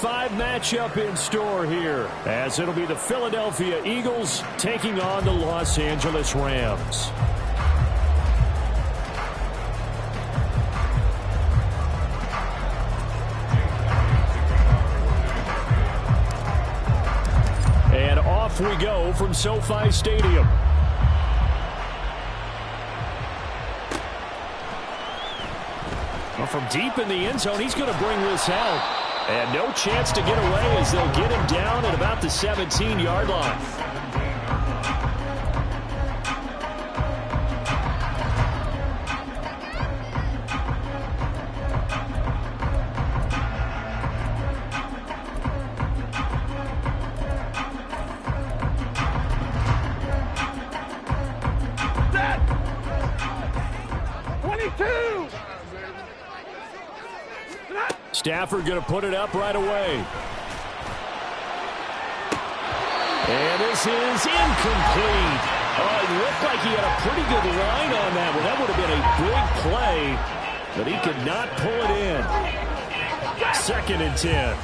5 matchup in store here, as it'll be the Philadelphia Eagles taking on the Los Angeles Rams. And off we go from SoFi Stadium. Well, from deep in the end zone, he's going to bring this out. And no chance to get away as they'll get him down at about the 17-yard line. Stafford going to put it up right away. And this is incomplete. Oh, it looked like he had a pretty good line on that one. That would have been a big play, but he could not pull it in. 2nd and 10.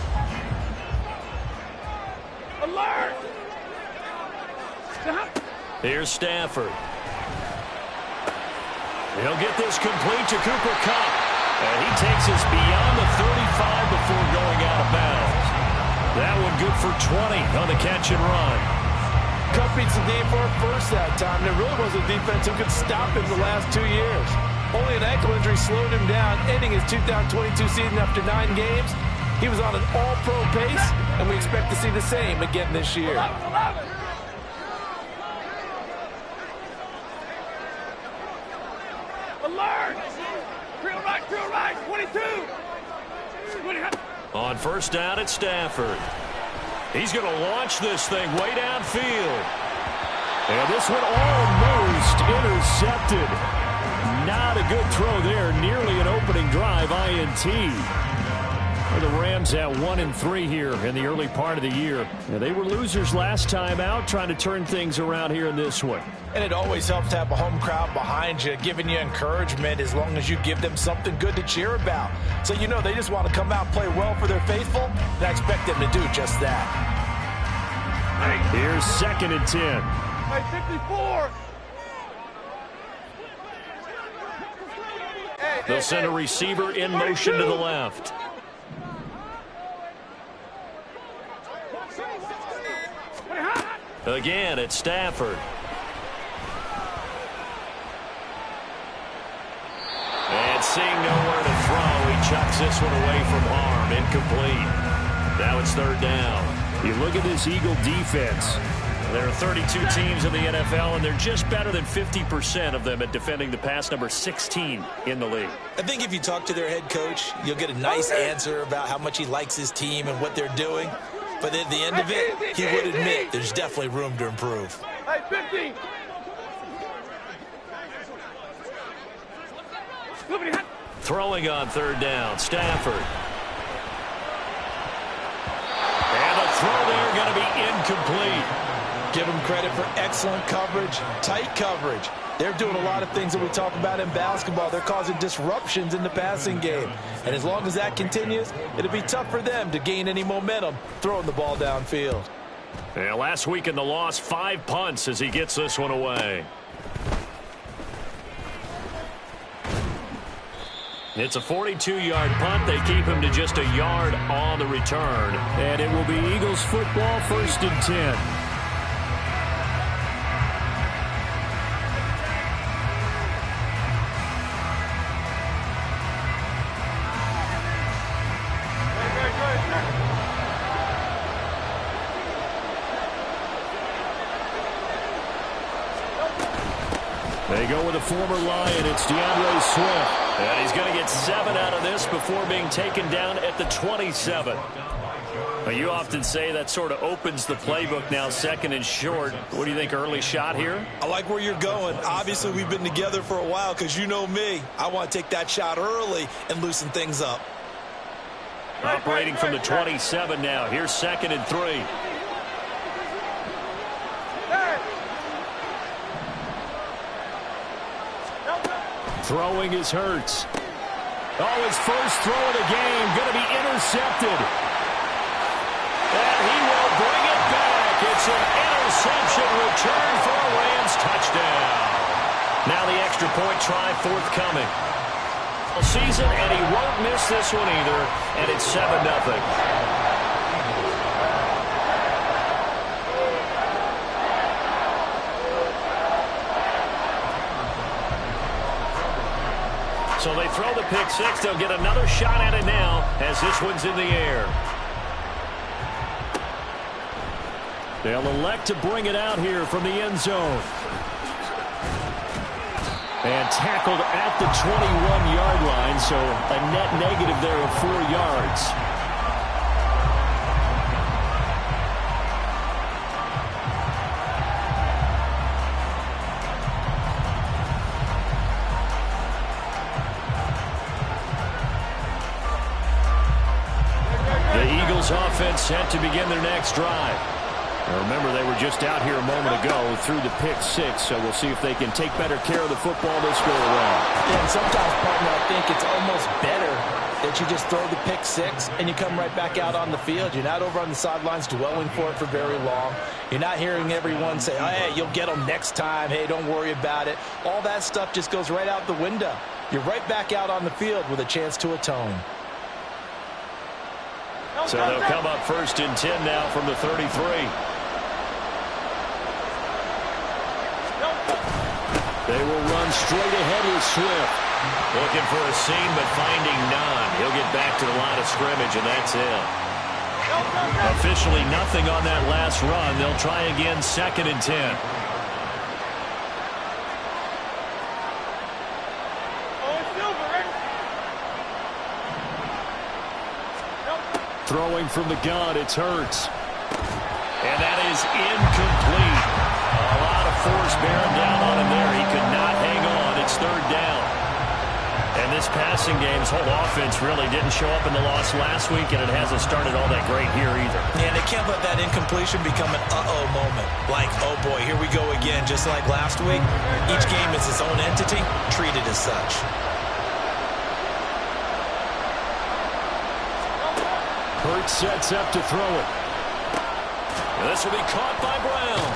Alert! Here's Stafford. He'll get this complete to Cooper Kupp. And he takes us beyond the 35 before going out of bounds. That one good for 20 on the catch and run. Kupp beats the game for a first that time. There really wasn't a defense who could stop him the last 2 years. Only an ankle injury slowed him down, ending his 2022 season after 9 games. He was on an all-pro pace, and we expect to see the same again this year. Alert! Drill right, 22! On first down, it's Stafford. He's going to launch this thing way downfield. And this one almost intercepted. Not a good throw there. Nearly an opening drive INT. The Rams at 1-3 here in the early part of the year. Now, they were losers last time out, trying to turn things around here in this one. And it always helps to have a home crowd behind you, giving you encouragement as long as you give them something good to cheer about. So you know they just want to come out and play well for their faithful, and I expect them to do just that. Here's 2nd and 10. Hey, 54! They'll send a receiver in motion to the left. Again, it's Stafford. And seeing nowhere to throw, he chucks this one away from harm. Incomplete. Now it's 3rd down. You look at this Eagle defense. There are 32 teams in the NFL, and they're just better than 50% of them at defending the pass, number 16 in the league. I think if you talk to their head coach, you'll get a nice answer about how much he likes his team and what they're doing. But at the end of it, he would admit there's definitely room to improve. Hey, 50! Throwing on 3rd down, Stafford. And the throw there going to be incomplete. Give them credit for excellent coverage, tight coverage. They're doing a lot of things that we talk about in basketball. They're causing disruptions in the passing game. And as long as that continues, it'll be tough for them to gain any momentum throwing the ball downfield. And last week in the loss, 5 punts as he gets this one away. It's a 42-yard punt. They keep him to just a yard on the return. And it will be Eagles football, 1st and 10. They go with a former Lion. It's DeAndre Swift. And he's going to get 7 out of this before being taken down at the 27. Well, you often say that sort of opens the playbook now, 2nd and short. What do you think, early shot here? I like where you're going. Obviously, we've been together for a while because you know me. I want to take that shot early and loosen things up. Operating from the 27 now. Here's 2nd and 3. Throwing is Hurts. Oh, his first throw of the game going to be intercepted. It's an interception return for a Rams touchdown. Now the extra point try forthcoming. Season, and he won't miss this one either, and it's 7-0. So they throw the pick six. They'll get another shot at it now as this one's in the air. They'll elect to bring it out here from the end zone. And tackled at the 21-yard line, so a net negative there of 4 yards. The Eagles offense set to begin their next drive. Now remember, they were just out here a moment ago through the pick six, so we'll see if they can take better care of the football this go around. Yeah, and sometimes, partner, I think it's almost better that you just throw the pick six and you come right back out on the field. You're not over on the sidelines dwelling for it for very long. You're not hearing everyone say, oh, hey, you'll get them next time. Hey, don't worry about it. All that stuff just goes right out the window. You're right back out on the field with a chance to atone. So they'll come up 1st and 10 now from the 33. They will run straight ahead with Swift. Looking for a seam, but finding none. He'll get back to the line of scrimmage, and that's it. Officially nothing on that last run. They'll try again 2nd and 10. Throwing from the gun, it's Hurts. And that is incomplete. A lot of force bearing down on him there. He could not hang on. It's 3rd down. And this passing game's whole offense really didn't show up in the loss last week, and it hasn't started all that great here either. Yeah, they can't let that incompletion become an uh-oh moment. Like, oh boy, here we go again, just like last week. Each game is its own entity, treated as such. Hurts sets up to throw it. And this will be caught by Brown.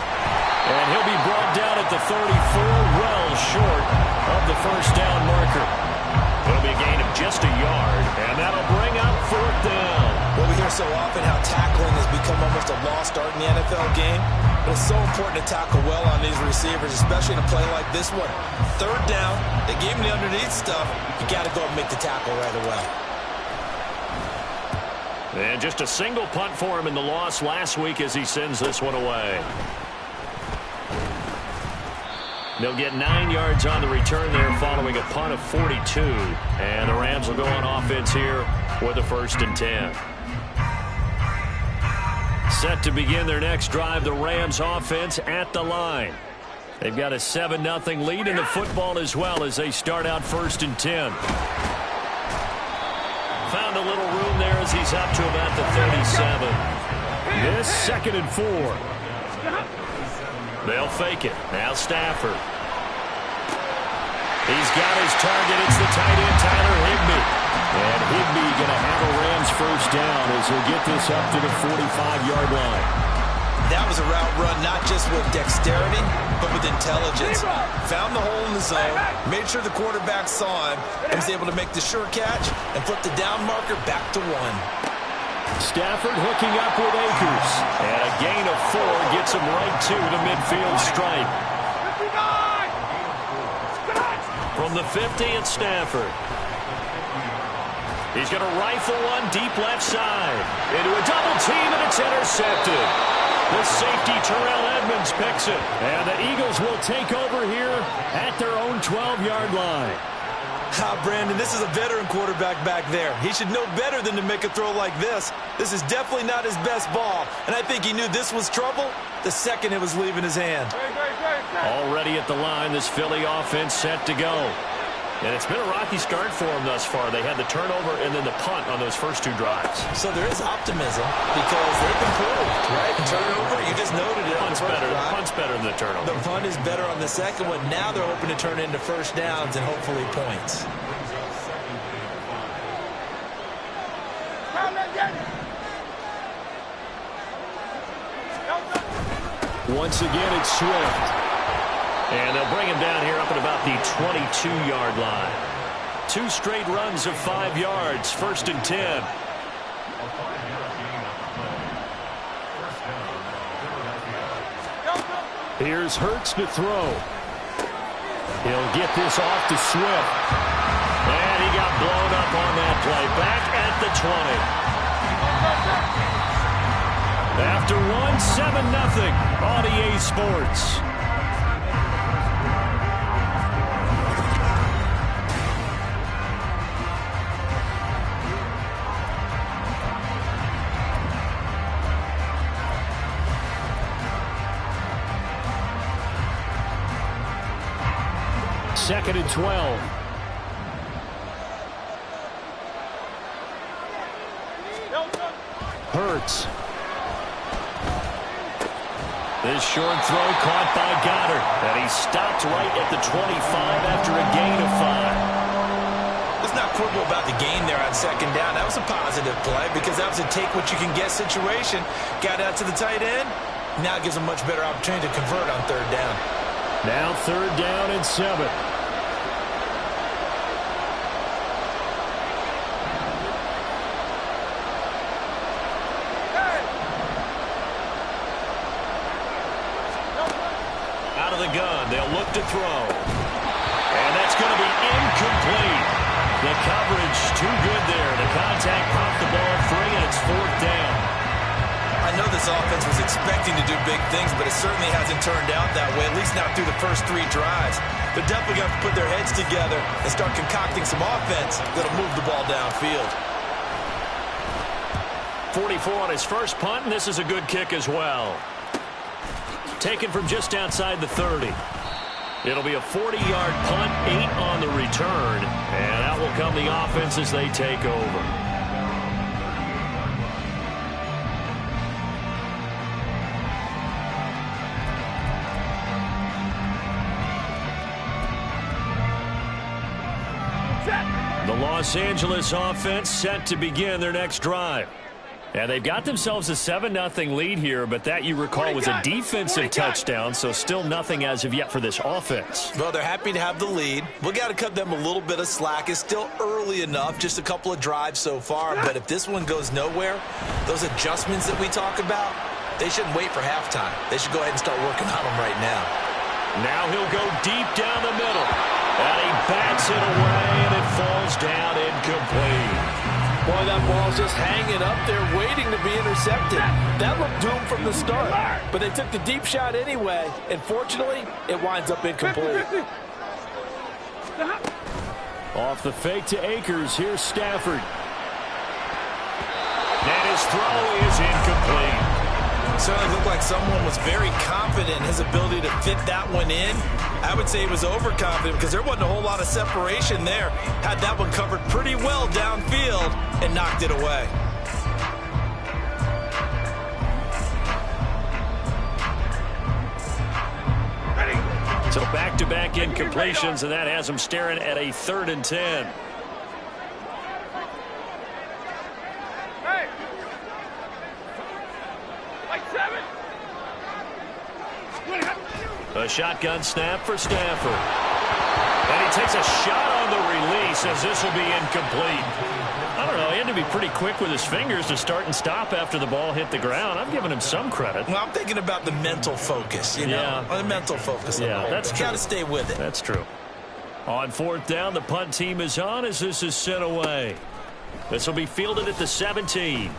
And he'll be brought down at the 34, well short of the 1st down marker. It'll be a gain of just a yard, and that'll bring up 4th down. Well, we hear so often how tackling has become almost a lost art in the NFL game, but it's so important to tackle well on these receivers, especially in a play like this one. 3rd down, they gave him the underneath stuff. You got to go and make the tackle right away. And just a single punt for him in the loss last week as he sends this one away. They'll get 9 yards on the return there following a punt of 42. And the Rams will go on offense here with a 1st and 10. Set to begin their next drive, the Rams offense at the line. They've got a 7-0 lead in the football as well as they start out 1st and 10. Found a little room there as he's up to about the 37. This 2nd and 4. They'll fake it. Now Stafford. He's got his target. It's the tight end, Tyler Higbee. And Higbee going to have a Rams 1st down as he'll get this up to the 45-yard line. That was a route run not just with dexterity, but with intelligence. Found the hole in the zone, made sure the quarterback saw him, and was able to make the sure catch and flip the down marker back to 1. Stafford hooking up with Akers. And a gain of 4 gets him right to the midfield stripe. From the 50, it's Stafford. He's going to rifle one deep left side. Into a double team, and it's intercepted. The safety, Terrell Edmonds, picks it. And the Eagles will take over here at their own 12-yard line. Brandon, this is a veteran quarterback back there. He should know better than to make a throw like this. This is definitely not his best ball, and I think he knew this was trouble the second it was leaving his hand. Already at the line, this Philly offense set to go. And it's been a rocky start for them thus far. They had the turnover and then the punt on those first 2 drives. So there is optimism because they've improved, right? Turnover, you just noted it. Punt's better than the turnover. The punt is better on the second one. Now they're hoping to turn into 1st downs and hopefully points. Once again, it's Swift. And they'll bring him down here up at about the 22-yard line. 2 straight runs of 5 yards, 1st and 10. Here's Hurts to throw. He'll get this off to Swift. And he got blown up on that play. Back at the 20. After one, 7-0 on EA Sports. Second and 12. Hurts. This short throw caught by Goddard. And he stopped right at the 25 after a gain of 5. Let's not quibble about the gain there on 2nd down. That was a positive play because that was a take-what-you-can-get situation. Got out to the tight end. Now gives a much better opportunity to convert on 3rd down. Now 3rd down and 7. They'll look to throw. And that's going to be incomplete. The coverage too good there. The contact popped the ball free, and it's 4th down. I know this offense was expecting to do big things, but it certainly hasn't turned out that way, at least not through the first 3 drives. They're definitely going to have to put their heads together and start concocting some offense that'll move the ball downfield. 44 on his first punt, and this is a good kick as well. Taken from just outside the 30. It'll be a 40-yard punt, 8 on the return, and out will come the offense as they take over. The Los Angeles offense set to begin their next drive. And they've got themselves a 7-0 lead here, but that, you recall, was a defensive touchdown, so still nothing as of yet for this offense. Well, they're happy to have the lead. We got to cut them a little bit of slack. It's still early enough, just a couple of drives so far, but if this one goes nowhere, those adjustments that we talk about, they shouldn't wait for halftime. They should go ahead and start working on them right now. Now he'll go deep down the middle, and he bats it away, and it falls down incomplete. Boy, that ball's just hanging up there waiting to be intercepted. That looked doomed from the start, but they took the deep shot anyway, and fortunately, it winds up incomplete. Off the fake to Akers, here's Stafford. And his throw is incomplete. Certainly looked like someone was very confident in his ability to fit that one in. I would say he was overconfident because there wasn't a whole lot of separation there. Had that one covered pretty well downfield and knocked it away. So back-to-back incompletions, and that has him staring at a 3rd and 10. A shotgun snap for Stafford. And he takes a shot on the release as this will be incomplete. I don't know, he had to be pretty quick with his fingers to start and stop after the ball hit the ground. I'm giving him some credit. Well, I'm thinking about the mental focus, you know? Yeah. The mental focus. Yeah, that's true. Got to stay with it. That's true. On 4th down, the punt team is on as this is sent away. This will be fielded at the 17.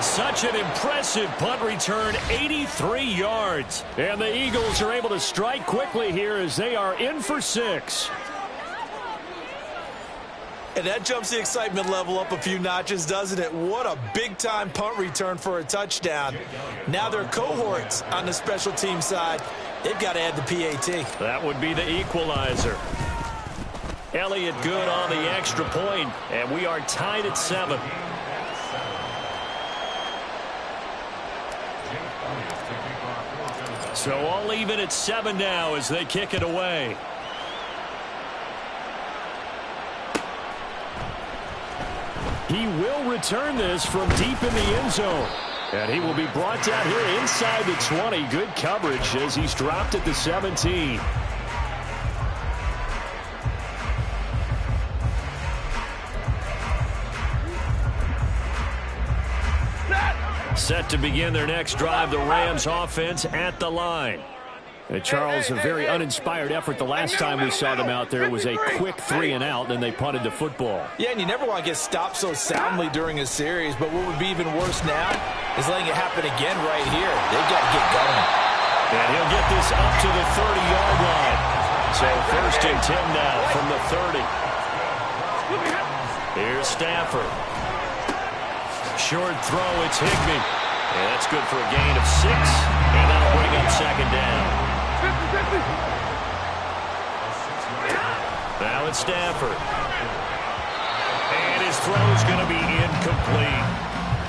Such an impressive punt return, 83 yards. And the Eagles are able to strike quickly here as they are in for 6. And that jumps the excitement level up a few notches, doesn't it? What a big-time punt return for a touchdown. Now their cohorts on the special team side, they've got to add the PAT. That would be the equalizer. Elliott good on the extra point, and we are tied at 7. So all even at 7 now as they kick it away. He will return this from deep in the end zone. And he will be brought down here inside the 20. Good coverage as he's dropped at the 17. Set to begin their next drive, the Rams offense at the line. And Charles, a very uninspired effort the last time we saw them out there. It was a quick 3 and out, then they punted the football. Yeah, and you never want to get stopped so soundly during a series, but what would be even worse now is letting it happen again right here. They've got to get going. And he'll get this up to the 30-yard line. So 1st and 10 now from the 30. Here's Stafford. Short throw, it's Higbee. And that's good for a gain of 6. And that'll bring up 2nd down. Now it's Stafford. And his throw's going to be incomplete.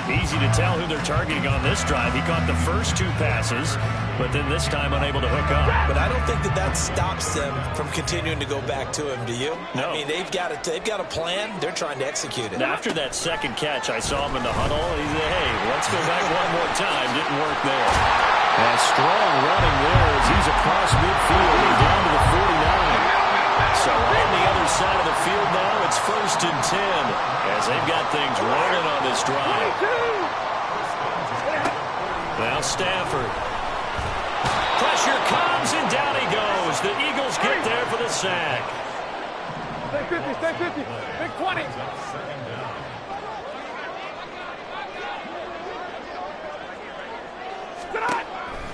Easy to tell who they're targeting on this drive. He caught the first 2 passes, but then this time unable to hook up. But I don't think that stops them from continuing to go back to him, do you? No. I mean, they've got a plan. They're trying to execute it. Now, after that second catch, I saw him in the huddle. He said, hey, let's go back one more time. Didn't work there. And strong running there as he's across midfield and down to the 49. So on the other side of the field now, it's 1st and 10 as they've got things rolling on this drive. Now Stafford. Pressure comes and down he goes. The Eagles get there for the sack. Stay 50, big 20.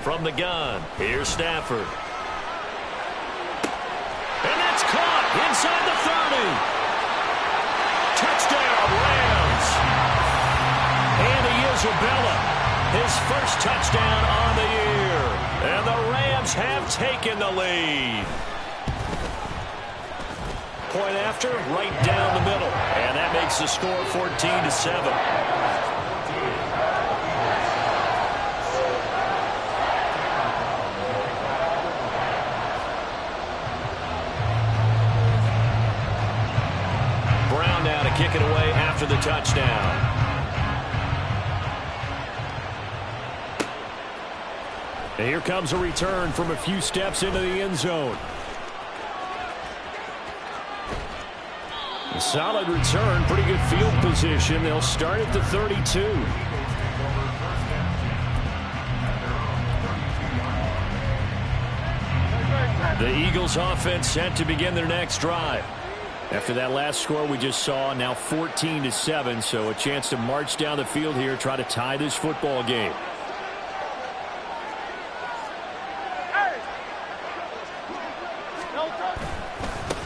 From the gun, here's Stafford. And that's caught inside the 30. Touchdown, Rams. Andy Isabella, his first touchdown on the year. And the Rams have taken the lead. Point after, right down the middle. And that makes the score 14-7. Now to kick it away after the touchdown. And here comes a return from a few steps into the end zone. A solid return, pretty good field position. They'll start at the 32. The Eagles offense set to begin their next drive. After that last score we just saw, now 14-7, so a chance to march down the field here, try to tie this football game.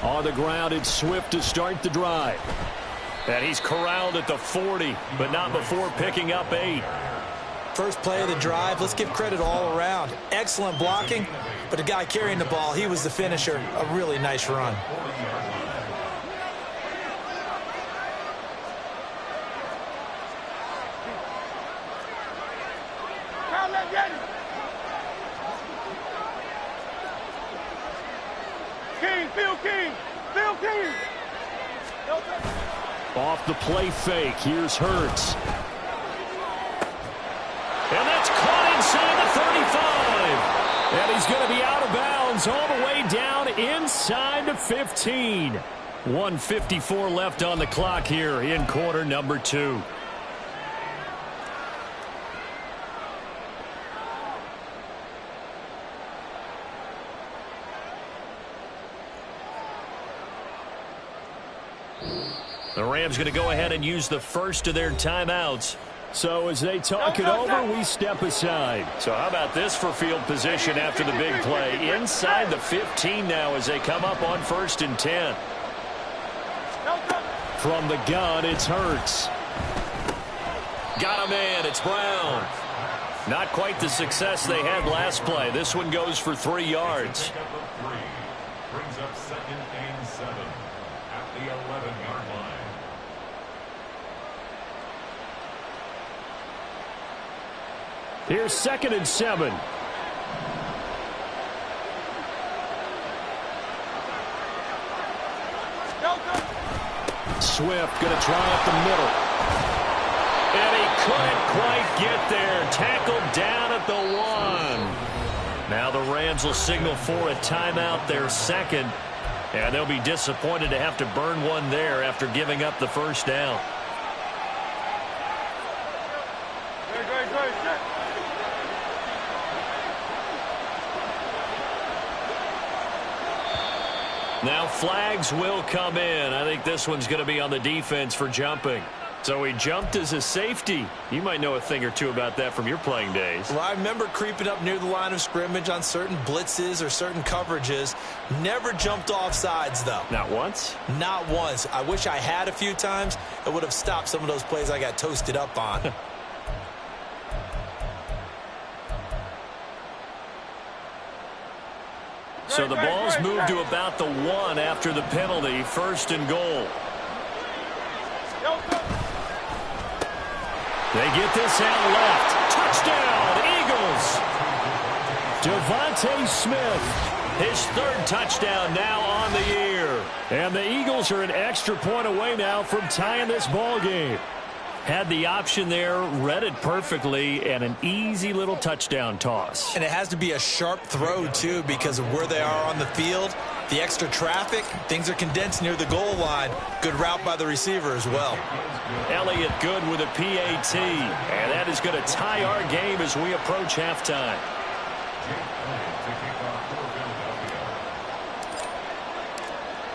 On the ground, it's Swift to start the drive. And he's corralled at the 40, but not before picking up 8. First play of the drive, let's give credit all around. Excellent blocking, but the guy carrying the ball, he was the finisher. A really nice run. Off the play fake, here's Hurts. And that's caught inside the 35. And he's going to be out of bounds all the way down inside the 15. 1:54 left on the clock here in quarter number 2. The Rams going to go ahead and use the first of their timeouts. So as they talk it over, we step aside. So how about this for field position after the big play? Inside the 15 now as they come up on 1st and 10. From the gun, it's Hurts. Got him in. It's Brown. Not quite the success they had last play. This one goes for 3 yards. Brings up 2nd and 7 at the 11-yard line. Here's 2nd and 7. Swift going to try up the middle. And he couldn't quite get there. Tackled down at the 1. Now the Rams will signal for a timeout, their second. And they'll be disappointed to have to burn one there after giving up the first down. Now flags will come in. I think this one's going to be on the defense for jumping. So he jumped as a safety. You might know a thing or two about that from your playing days. Well, I remember creeping up near the line of scrimmage on certain blitzes or certain coverages. Never jumped off sides, though. Not once? Not once. I wish I had a few times. It would have stopped some of those plays I got toasted up on. So the ball's moved to about the 1 after the penalty. First and goal. They get this out left. Touchdown, Eagles. Devontae Smith, his third touchdown now on the year. And the Eagles are an extra point away now from tying this ball game. Had the option there, read it perfectly, and an easy little touchdown toss. And it has to be a sharp throw, too, because of where they are on the field. The extra traffic, things are condensed near the goal line. Good route by the receiver as well. Elliott good with a PAT. And that is going to tie our game as we approach halftime.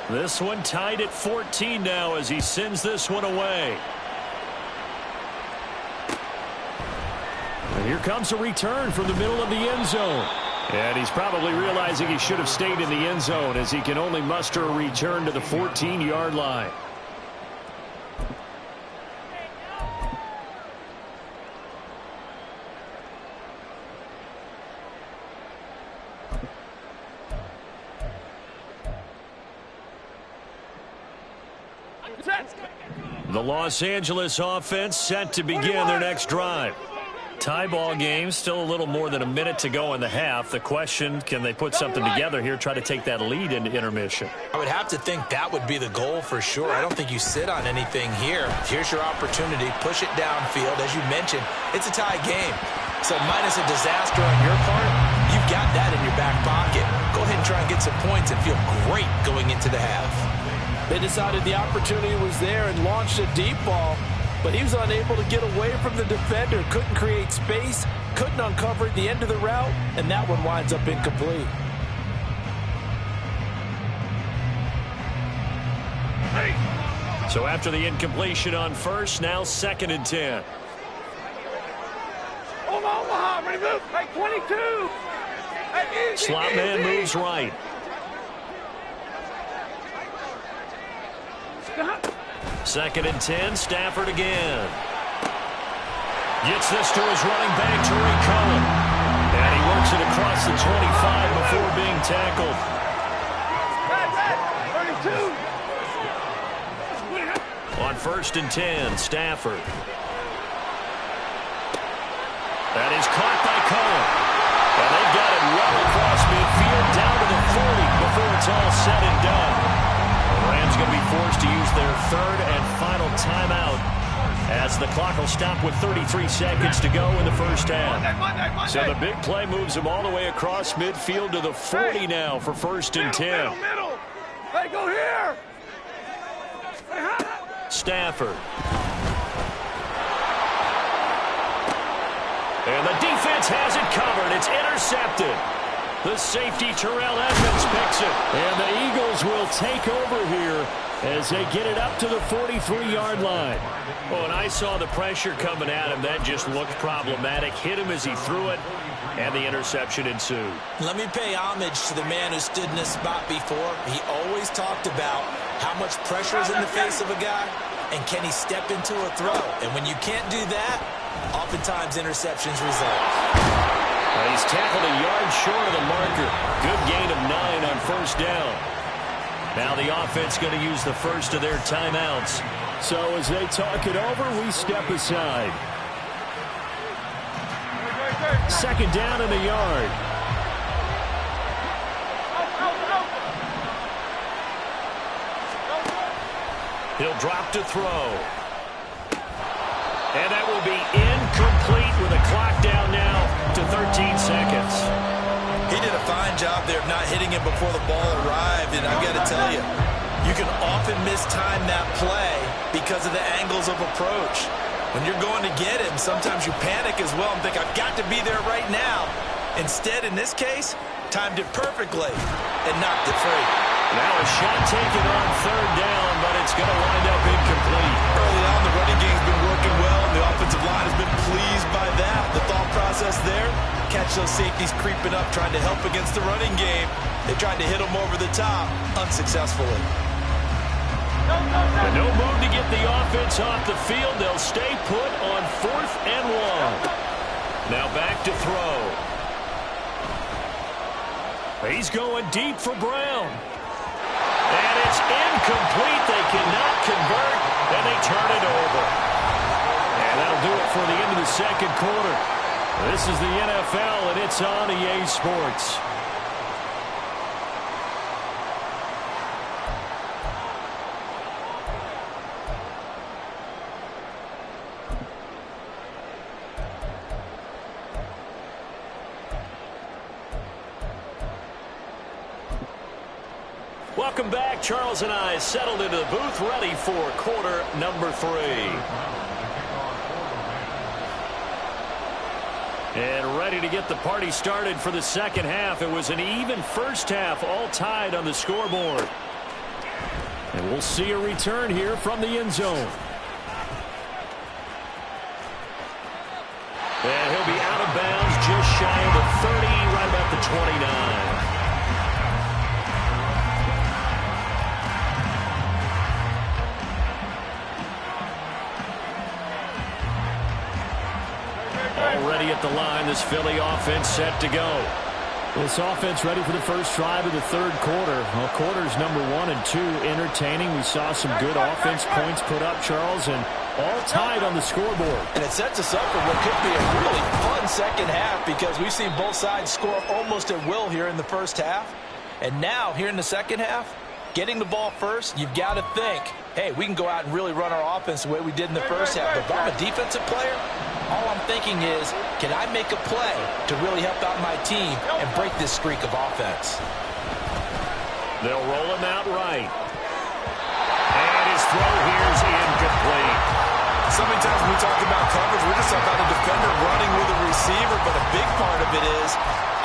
This one tied at 14 now as he sends this one away. And here comes a return from the middle of the end zone. And he's probably realizing he should have stayed in the end zone as he can only muster a return to the 14-yard line. The Los Angeles offense set to begin their next drive. Tie ball game, still a little more than a minute to go in the half. The question, can they put something together here, try to take that lead into intermission? I would have to think that would be the goal for sure. I don't think you sit on anything here. Here's your opportunity. Push it downfield. As you mentioned, it's a tie game. So minus a disaster on your part, you've got that in your back pocket. Go ahead and try and get some points and feel great going into the half. They decided the opportunity was there and launched a deep ball, but he was unable to get away from the defender, couldn't create space, couldn't uncover the end of the route, and that one winds up incomplete. So after the incompletion on first, now 2nd and 10. Omaha, remove, hey, 22. Hey, easy, Slot man moves right. Second and 10, Stafford again. Gets this to his running back, Tariq Cohen. And he works it across the 25 before being tackled. 32. On 1st and 10, Stafford. That is caught by Cohen. And they've got it well across midfield down to the 40 before it's all said and done. The Rams going to be forced to use their third and final timeout as the clock will stop with 33 seconds to go in the first half. So the big play moves them all the way across midfield to the 40 now for 1st and 10. Middle. Hey, go here. Stafford. And the defense has it covered. It's intercepted. The safety, Terrell Edmonds, picks it. And the Eagles will take over here as they get it up to the 43-yard line. Oh, and I saw the pressure coming at him. That just looked problematic. Hit him as he threw it, and the interception ensued. Let me pay homage to the man who stood in this spot before. He always talked about how much pressure is in the face of a guy, and can he step into a throw. And when you can't do that, oftentimes interceptions result. He's tackled a yard short of the marker. Good gain of 9 on 1st down. Now the offense going to use the first of their timeouts. So as they talk it over, we step aside. 2nd down in the yard. He'll drop to throw. And that will be incomplete with a clock down now to 13 seconds. He did a fine job there of not hitting him before the ball arrived, and I've got to tell you, you can often mistime that play because of the angles of approach. When you're going to get him, sometimes you panic as well and think, I've got to be there right now. Instead, in this case, timed it perfectly and knocked it free. Now a shot taken on third down, but it's going to wind up incomplete. Early on, the running game's been working well, and the offensive line has been pleased by that. The thought process there, catch those safeties creeping up, trying to help against the running game. They tried to hit them over the top, unsuccessfully. But no move to get the offense off the field. They'll stay put on 4th and 1. Now back to throw. He's going deep for Brown. And it's incomplete. They cannot convert, and they turn it over. And that'll do it for the end of the second quarter. This is the NFL, and it's on EA Sports. Welcome back. Charles and I settled into the booth, ready for quarter number 3. And ready to get the party started for the second half. It was an even first half, all tied on the scoreboard. And we'll see a return here from the end zone. And he'll be out of bounds just shy of the 30, right about the 29. Already at the line, this Philly offense set to go. This offense ready for the first drive of the third quarter. Well, quarters number 1 and 2 entertaining. We saw some good offense points put up, Charles, and all tied on the scoreboard. And it sets us up for what could be a really fun second half because we've seen both sides score almost at will here in the first half. And now, here in the second half, getting the ball first, you've got to think, hey, we can go out and really run our offense the way we did in the first half. But if I'm a defensive player, all I'm thinking is, can I make a play to really help out my team and break this streak of offense? They'll roll him out right. And his throw here is incomplete. So many times when we talk about coverage, we're just talking about a defender running with a receiver, but a big part of it is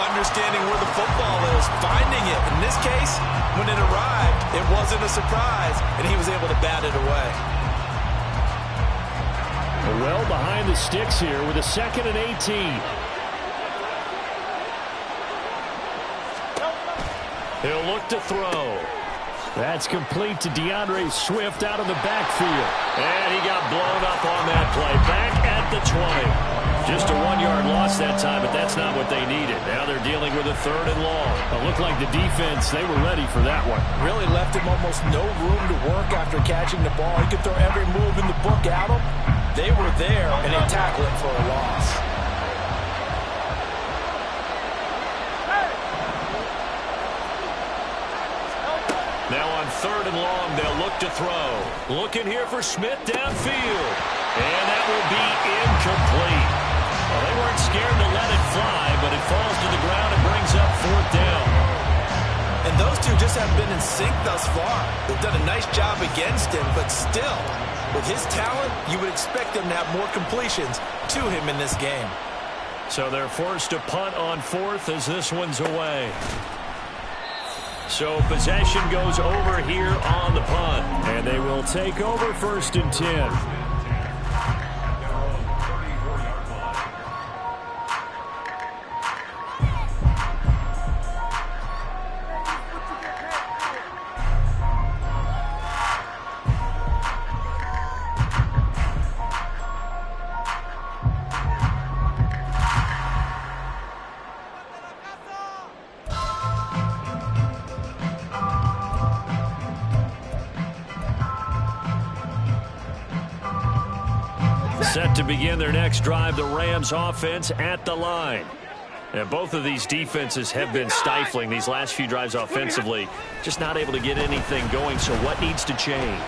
understanding where the football is, finding it. In this case, when it arrived, it wasn't a surprise, and he was able to bat it away. Well behind the sticks here with a 2nd and 18. He'll look to throw. That's complete to DeAndre Swift out of the backfield. And he got blown up on that play. Back at the 20. Just a 1-yard loss that time, but that's not what they needed. Now they're dealing with a 3rd and long. It looked like the defense, they were ready for that one. Really left him almost no room to work after catching the ball. He could throw every move in the book at him. They were there, and they tackled him for a loss. Now on 3rd and long, they'll look to throw. Looking here for Smith downfield. And that will be incomplete. Well, they weren't scared to let it fly, but it falls to the ground and brings up 4th down. And those two just haven't been in sync thus far. They've done a nice job against him, but still, with his talent, you would expect them to have more completions to him in this game. So they're forced to punt on 4th as this one's away. So possession goes over here on the punt. And they will take over 1st and 10. Set to begin their next drive, the Rams offense at the line. And both of these defenses have been stifling these last few drives offensively. Just not able to get anything going, so what needs to change?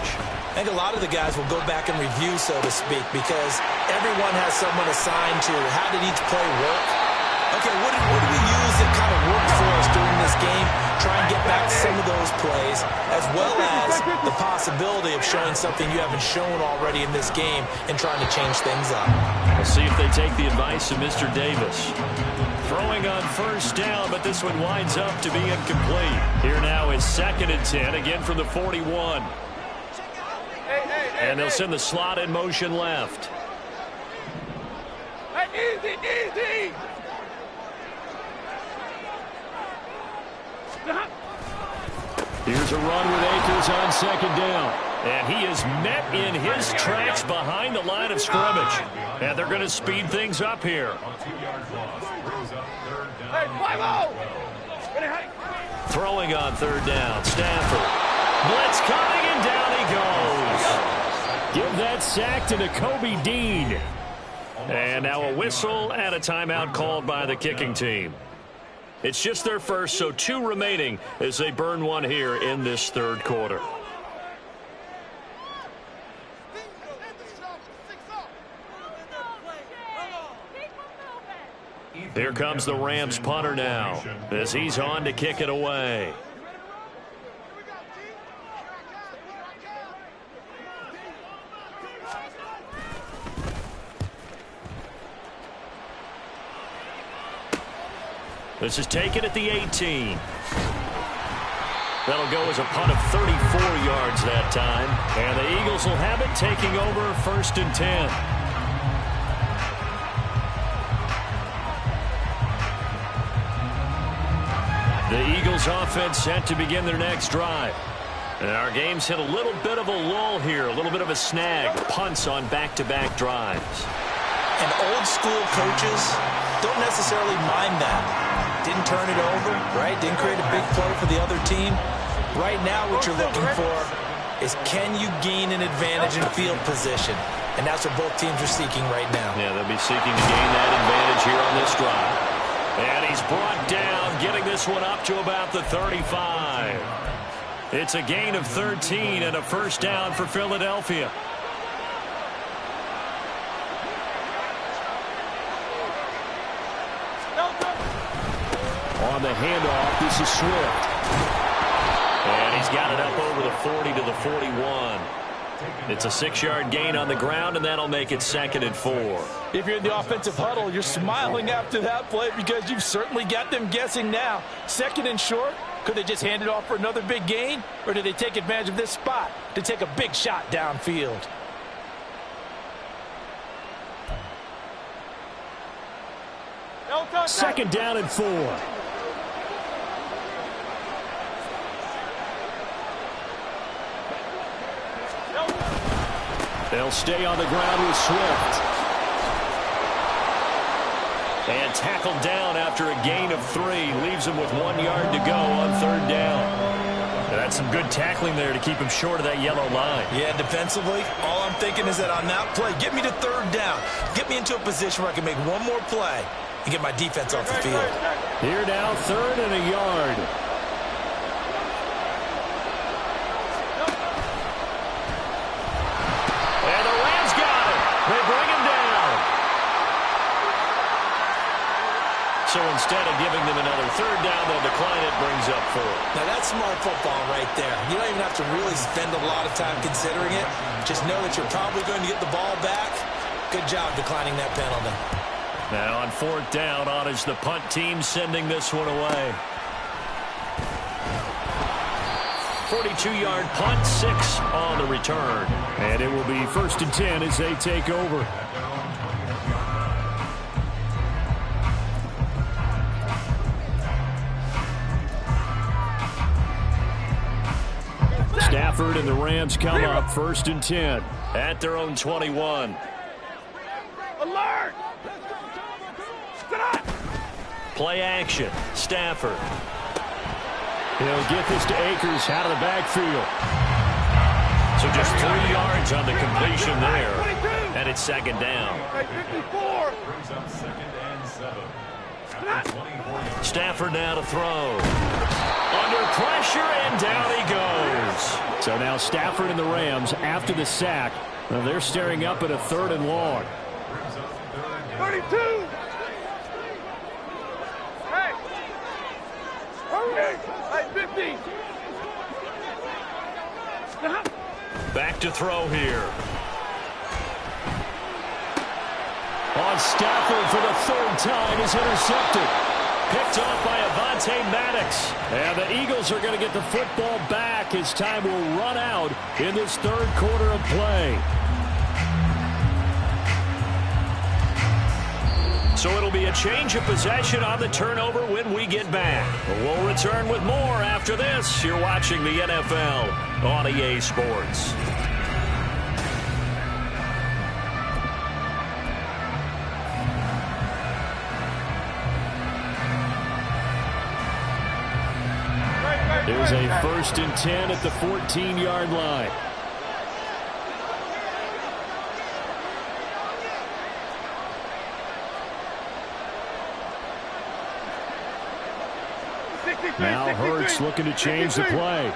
I think a lot of the guys will go back and review, so to speak, because everyone has someone assigned to how did each play work. Okay, what did we use that kind of worked for us during this game? Try and get back some of those plays, as well as the possibility of showing something you haven't shown already in this game and trying to change things up. We'll see if they take the advice of Mr. Davis. Throwing on first down, but this one winds up to be incomplete. Here now is 2nd and 10, again from the 41. And they'll send the slot in motion left. Easy, easy. Here's a run with Akers on 2nd down. And he is met in his tracks behind the line of scrimmage. And they're going to speed things up here. Hey, 5-0. Throwing on 3rd down, Stafford. Blitz coming, and down he goes. Give that sack to Kobe Dean. And now a whistle and a timeout called by the kicking team. It's just their first, so 2 remaining as they burn one here in this 3rd quarter. Here comes the Rams punter now as he's on to kick it away. This is taken at the 18. That'll go as a punt of 34 yards that time. And the Eagles will have it, taking over 1st and 10. The Eagles offense set to begin their next drive. And our game's hit a little bit of a lull here, a little bit of a snag. Punts on back-to-back drives. And old school coaches don't necessarily mind that. Didn't turn it over, right? Didn't create a big play for the other team. Right now what you're looking for is can you gain an advantage in field position? And that's what both teams are seeking right now. Yeah, they'll be seeking to gain that advantage here on this drive. And he's brought down, getting this one up to about the 35. It's a gain of 13 and a 1st down for Philadelphia. On the handoff, this is Swift. And he's got it up over the 40 to the 41. It's a 6-yard gain on the ground, and that'll make it 2nd and 4. If you're in the offensive huddle, you're smiling after that play because you've certainly got them guessing now. 2nd and short, could they just hand it off for another big gain? Or do they take advantage of this spot to take a big shot downfield? Second down and 4. They'll stay on the ground with Swift. And tackled down after a gain of 3. Leaves him with 1 yard to go on 3rd down. That's some good tackling there to keep him short of that yellow line. Yeah, defensively, all I'm thinking is that on that play, get me to 3rd down. Get me into a position where I can make one more play and get my defense off the field. Here now, 3rd and a yard. And the Rams got it. They bring him down. So instead of giving them another 3rd down, they'll decline it, brings up 4. Now that's smart football right there. You don't even have to really spend a lot of time considering it. Just know that you're probably going to get the ball back. Good job declining that penalty. Now on 4th down, on is the punt team sending this one away. 42-yard punt, 6 on the return. And it will be 1st and 10 as they take over. Stafford and the Rams come up 1st and 10 at their own 21. Alert! Play action. Stafford. He'll get this to Akers out of the backfield. So just 3 yards on the completion there. And it's 2nd down. 54. Brings up 2nd and 7. Stafford now to throw. Under pressure, and down he goes. So now Stafford and the Rams, after the sack, they're staring up at a 3rd and long. 32. Hey. Hurry. Hey, 50. Back to throw here. On Stafford for the 3rd time is intercepted. Picked off by Avonte Maddox. And the Eagles are going to get the football back as time will run out in this 3rd quarter of play. So it'll be a change of possession on the turnover when we get back. We'll return with more after this. You're watching the NFL on EA Sports. There's a 1st and 10 at the 14-yard line. Now Hurts looking to change the play.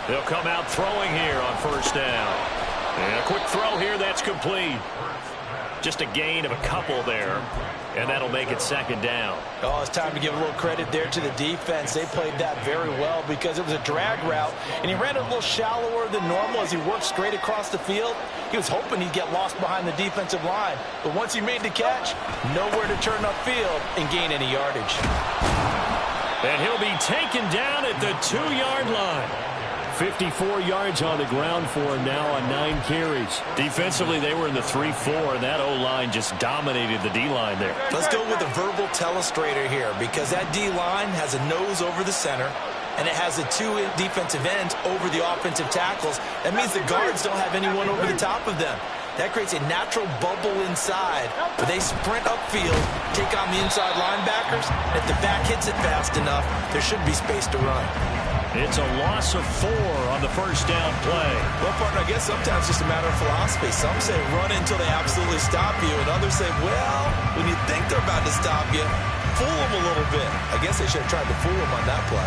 They'll come out throwing here on 1st down. And a quick throw here that's complete. Just a gain of a couple there, and that'll make it 2nd down. Oh, it's time to give a little credit there to the defense. They played that very well because it was a drag route, and he ran it a little shallower than normal as he worked straight across the field. He was hoping he'd get lost behind the defensive line, but once he made the catch, nowhere to turn upfield and gain any yardage. And he'll be taken down at the 2-yard line. 54 yards on the ground for him now on 9 carries. Defensively, they were in the 3-4, and that O-line just dominated the D-line there. Let's go with a verbal telestrator here because that D-line has a nose over the center, and it has the 2 defensive ends over the offensive tackles. That means the guards don't have anyone over the top of them. That creates a natural bubble inside where they sprint upfield, take on the inside linebackers. If the back hits it fast enough, there should be space to run. It's a loss of 4 on the 1st down play. Well, partner, I guess sometimes it's just a matter of philosophy. Some say run until they absolutely stop you, and others say, well, when you think they're about to stop you, fool them a little bit. I guess they should have tried to fool them on that play.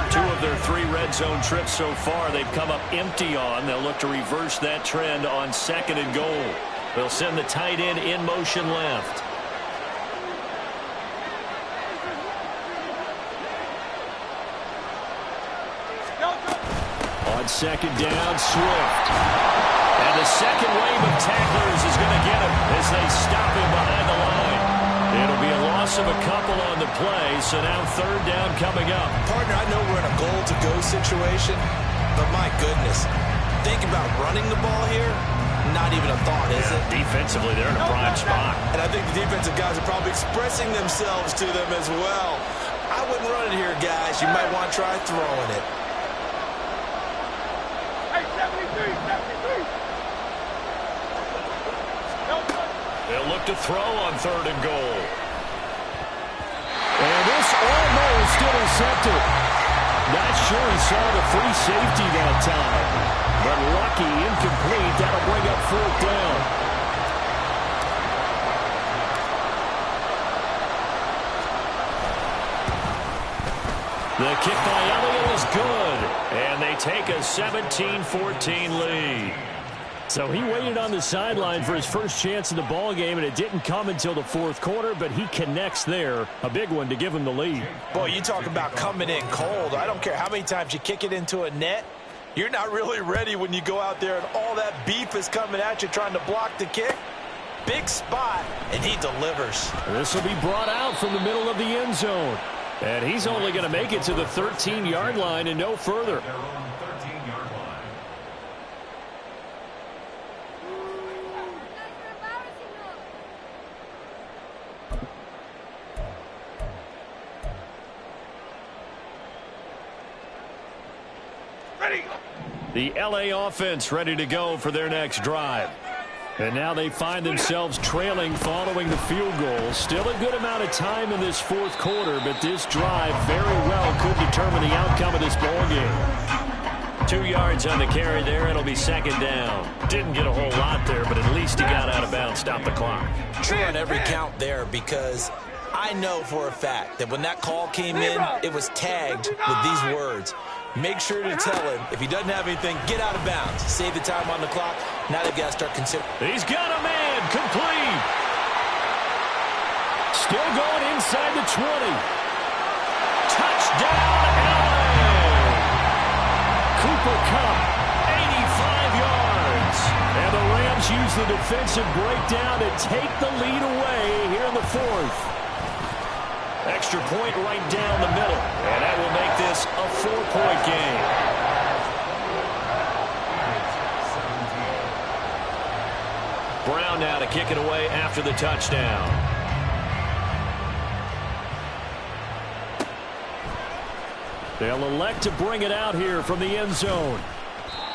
2 of their 3 red zone trips so far they've come up empty on. They'll look to reverse that trend on 2nd and goal. They'll send the tight end in motion left. On 2nd down, Swift. And the second wave of tacklers is going to get him as they stop him behind the line. It'll be a loss of a couple on the play, so now 3rd down coming up. Partner, I know we're in a goal-to-go situation, but my goodness, think about running the ball here. Not even a thought, is it? Defensively, they're in a prime spot. And I think the defensive guys are probably expressing themselves to them as well. I wouldn't run it here, guys. You might want to try throwing it. They'll look to throw on 3rd and goal. And this almost intercepted. Not sure he saw the free safety that time. But lucky, incomplete. That'll bring up 4th down. The kick by Elliott is good. And they take a 17-14 lead. So he waited on the sideline for his first chance in the ball game, and it didn't come until the 4th quarter, but he connects there. A big one to give him the lead. Boy, you talk about coming in cold. I don't care how many times you kick it into a net. You're not really ready when you go out there and all that beef is coming at you trying to block the kick. Big spot, and he delivers. This will be brought out from the middle of the end zone. And he's only going to make it to the 13-yard line and no further. The LA offense ready to go for their next drive. And now they find themselves trailing following the field goal. Still a good amount of time in this 4th quarter, but this drive very well could determine the outcome of this ball game. 2 yards on the carry there. It'll be second down. Didn't get a whole lot there, but at least he got out of bounds. Stop the clock. True on every count there, because I know for a fact that when that call came in, it was tagged with these words. Make sure to tell him, if he doesn't have anything, get out of bounds. Save the time on the clock. Now they've got to start considering. He's got a man. Complete. Still going inside the 20. Touchdown, LA. Cooper Kupp, 85 yards. And the Rams use the defensive breakdown to take the lead away here in the fourth. Extra point right down the middle. And that will make this a 4-point game. Brown now to kick it away after the touchdown. They'll elect to bring it out here from the end zone.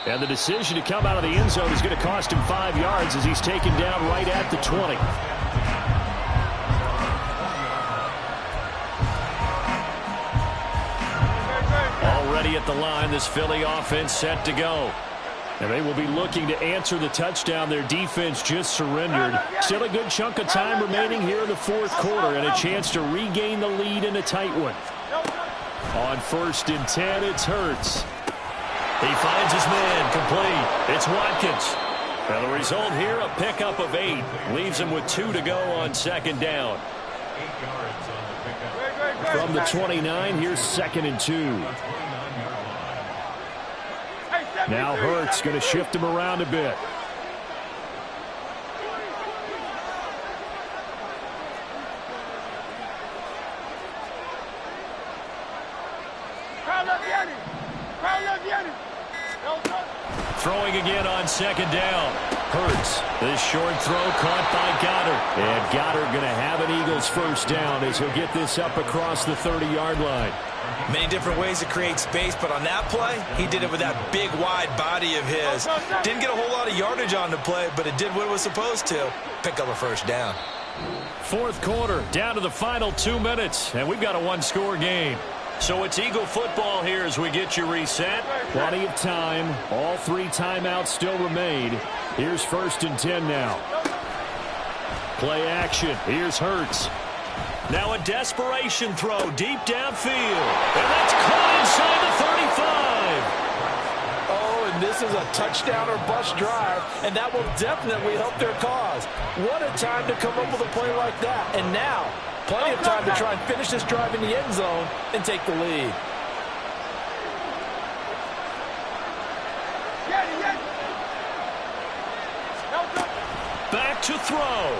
And the decision to come out of the end zone is going to cost him 5 yards as he's taken down right at the 20. Already at the line, this Philly offense set to go. And they will be looking to answer the touchdown their defense just surrendered. Still a good chunk of time remaining here in the fourth quarter and a chance to regain the lead in a tight one. On 1st and 10, it's Hurts. He finds his man complete. It's Watkins. And the result here, a pickup of 8. Leaves him with 2 to go on second down. 8 yards on the pickup. From the 29, here's 2nd and 2. Now Hurts going to shift him around a bit. Throwing again on second down. Hurts. This short throw caught by Goddard. And Goddard going to have an Eagles first down as he'll get this up across the 30-yard line. Many different ways to create space, but on that play, he did it with that big, wide body of his. Didn't get a whole lot of yardage on the play, but it did what it was supposed to. Pick up a first down. Fourth quarter, down to the final 2 minutes, and we've got a one-score game. So it's Eagle football here as we get you reset. Plenty of time. All 3 timeouts still remain. Here's 1st and 10 now. Play action. Here's Hurts. Now a desperation throw deep downfield. And that's caught inside the 35. Oh, and this is a touchdown or bust drive, and that will definitely help their cause. What a time to come up with a play like that. And now, plenty of time to try and finish this drive in the end zone and take the lead. Back to throw.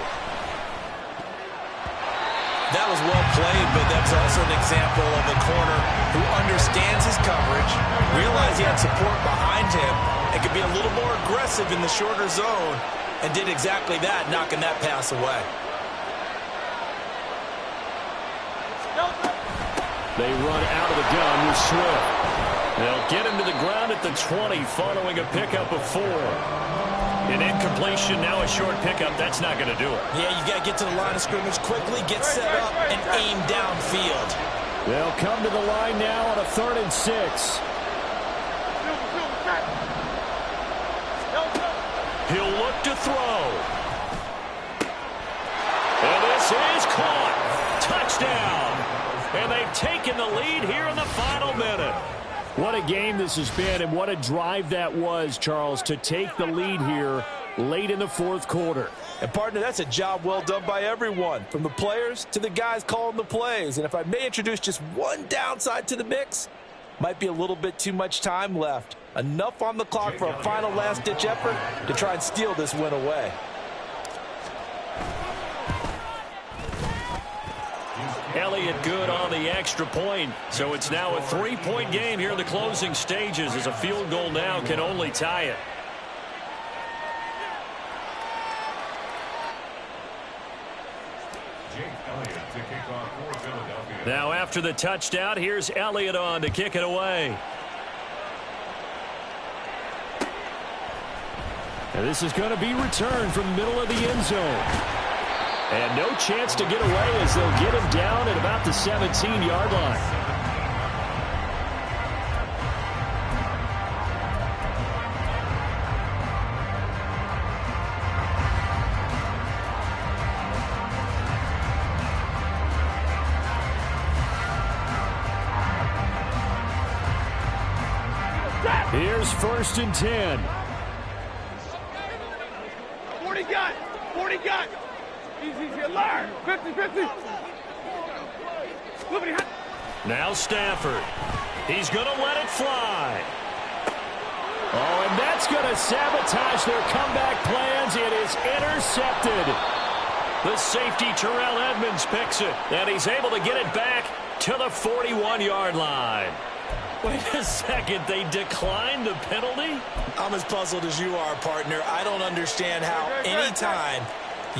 That was well played, but that's also an example of a corner who understands his coverage, realized he had support behind him, and could be a little more aggressive in the shorter zone, and did exactly that, knocking that pass away. They run out of the gun with Swift. They'll get him to the ground at the 20 following a pickup of 4. An incompletion, now a short pickup. That's not going to do it. Yeah, you got to get to the line of scrimmage quickly, get set up, and aim downfield. They'll come to the line now on a 3rd and 6. He'll look to throw. And this is caught. Touchdown. And they've taken the lead here in the final minute. What a game this has been, and what a drive that was, Charles, to take the lead here late in the fourth quarter. And, partner, that's a job well done by everyone, from the players to the guys calling the plays. And if I may introduce just one downside to the mix, might be a little bit too much time left. Enough on the clock for a final last-ditch effort to try and steal this win away. Elliott good on the extra point. So it's now a 3-point game here in the closing stages as a field goal now can only tie it. Now after the touchdown, here's Elliott on to kick it away. And this is going to be returned from the middle of the end zone. And no chance to get away as they'll get him down at about the 17-yard line. Here's 1st and 10. 40 gun. 40 gun. Easy, alert. 50. Now Stafford. He's going to let it fly. Oh, and that's going to sabotage their comeback plans. It is intercepted. The safety, Terrell Edmonds, picks it, and he's able to get it back to the 41-yard line. Wait a second, they declined the penalty? I'm as puzzled as you are, partner. I don't understand how anytime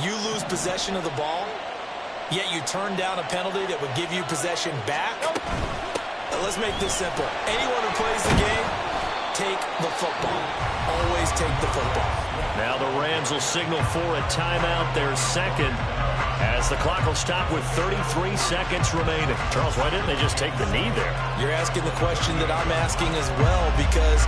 you lose possession of the ball, yet you turn down a penalty that would give you possession back. Let's make this simple. Anyone who plays the game, take the football. Always take the football. Now the Rams will signal for a timeout, their second, as the clock will stop with 33 seconds remaining. Charles, why didn't they just take the knee there? You're asking the question that I'm asking as well, because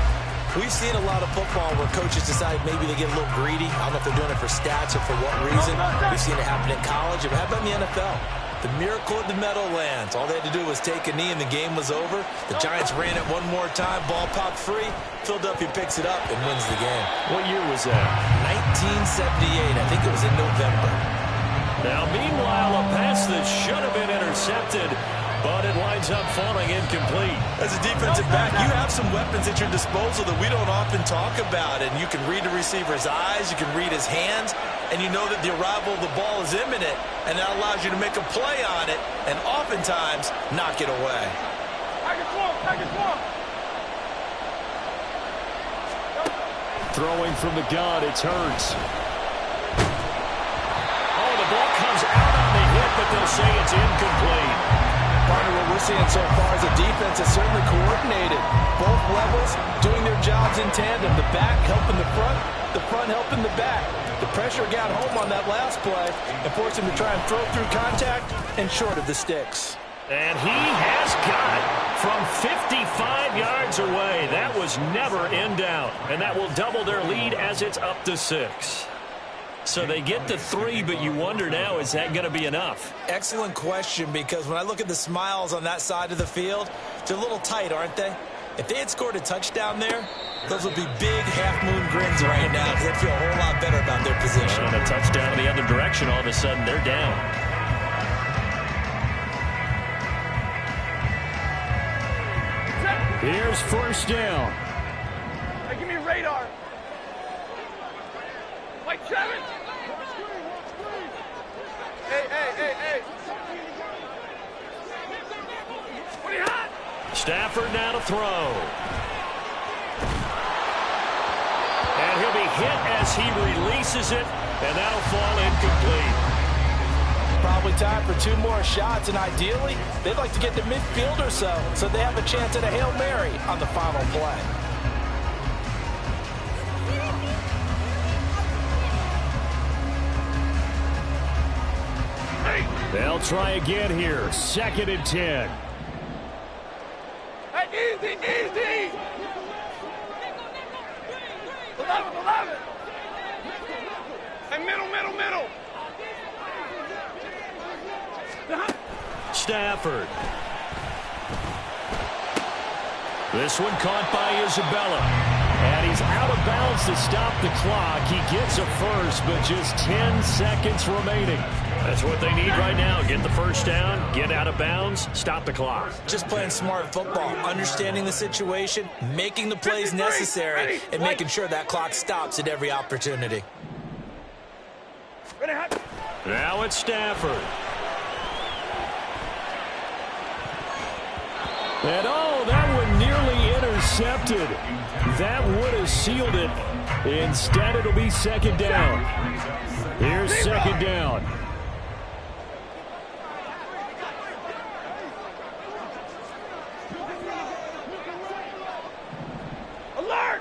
we've seen a lot of football where coaches decide maybe they get a little greedy. I don't know if they're doing it for stats or for what reason. We've seen it happen in college. But how about in the NFL? The miracle of the Meadowlands. All they had to do was take a knee and the game was over. The Giants ran it one more time. Ball popped free. Philadelphia picks it up and wins the game. What year was that? 1978. I think it was in November. Now, meanwhile, a pass that should have been intercepted, but it winds up falling incomplete. As a defensive back, you have some weapons at your disposal that we don't often talk about. And you can read the receiver's eyes, you can read his hands, and you know that the arrival of the ball is imminent, and that allows you to make a play on it and oftentimes knock it away. Throwing from the gun, it's Hurts. Oh, the ball comes out on the hit, but they'll say it's incomplete. Partner, what we're seeing so far is a defense that's certainly coordinated. Both levels doing their jobs in tandem. The back helping the front helping the back. The pressure got home on that last play and forced him to try and throw through contact and short of the sticks. And he has got it from 55 yards away. That was never in doubt. And that will double their lead as it's up to 6. So they get to 3, but you wonder now, is that going to be enough? Excellent question, because when I look at the smiles on that side of the field, they're a little tight, aren't they? If they had scored a touchdown there, those would be big half-moon grins right now, because they feel a whole lot better about their position. And a touchdown in the other direction, all of a sudden they're down. Here's 1st down. Hey, give me radar. Like 7. Hey. What are you hot? Stafford now to throw. And he'll be hit as he releases it, and that'll fall incomplete. Probably time for 2 more shots, and ideally, they'd like to get to midfield or so they have a chance at a Hail Mary on the final play. They'll try again here. 2nd and 10. Hey, easy. 11. Hey, middle. Stafford. This one caught by Isabella. And he's out of bounds to stop the clock. He gets a first, but just 10 seconds remaining. That's what they need right now. Get the first down, get out of bounds, stop the clock. Just playing smart football, understanding the situation, making the plays necessary, and making sure that clock stops at every opportunity. Now it's Stafford. And oh, that one nearly intercepted. That would have sealed it. Instead, it'll be 2nd down. Here's 2nd down. Alert!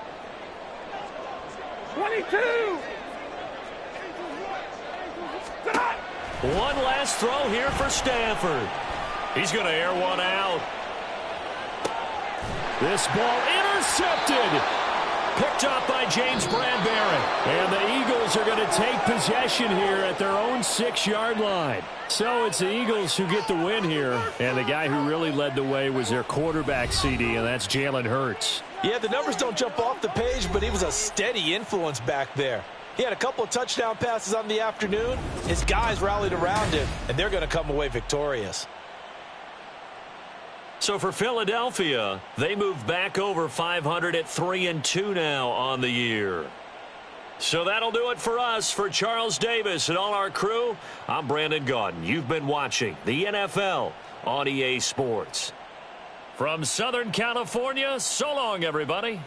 22! One last throw here for Stafford. He's going to air one out. This ball intercepted. Picked up by James Bradbury. And the Eagles are going to take possession here at their own 6-yard line. So it's the Eagles who get the win here. And the guy who really led the way was their quarterback, CD, and that's Jalen Hurts. Yeah, the numbers don't jump off the page, but he was a steady influence back there. He had a couple of touchdown passes on the afternoon. His guys rallied around him, and they're going to come away victorious. So for Philadelphia, they move back over 500 at 3-2 now on the year. So that'll do it for us. For Charles Davis and all our crew, I'm Brandon Gaudin. You've been watching the NFL on EA Sports. From Southern California, so long, everybody.